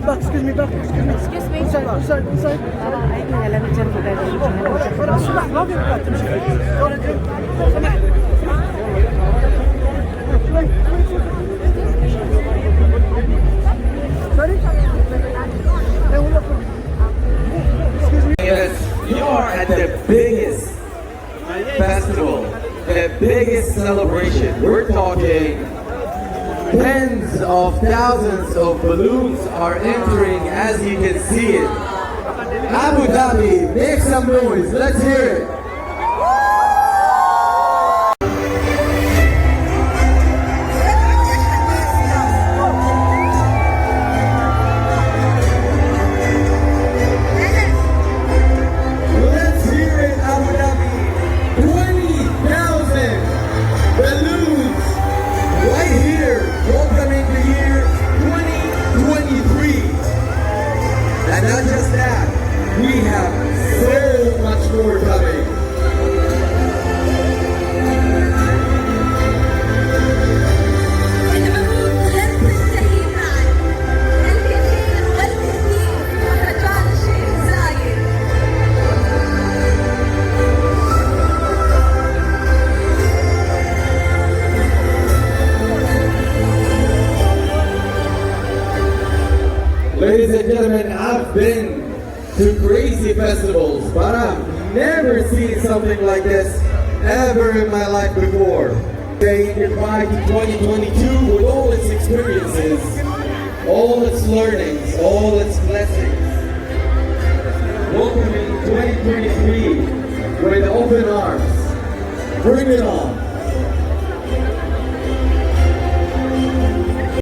back, excuse me, back, excuse me. Excuse me. Inside. أيوة لا نجرب سمح ما في وقت تمشي. سمح. Yes, you are at the biggest festival, the biggest celebration. We're talking tens of thousands of balloons are entering, as you can see it. Abu Dhabi, make some noise. Let's hear it. Let's hear it, Abu Dhabi. 20,000 balloons right here, welcoming the year 2023. And not just that, we have so much more coming. العروض لن تنتهي معا. الكثير والكثير مهرجان الشيخ زايد. Ladies and gentlemen, I've been to crazy festivals, but I've never seen something like this ever in my life before. Saying goodbye to 2022 with all its experiences, all its learnings, all its blessings. Welcoming 2023 with open arms. Bring it on.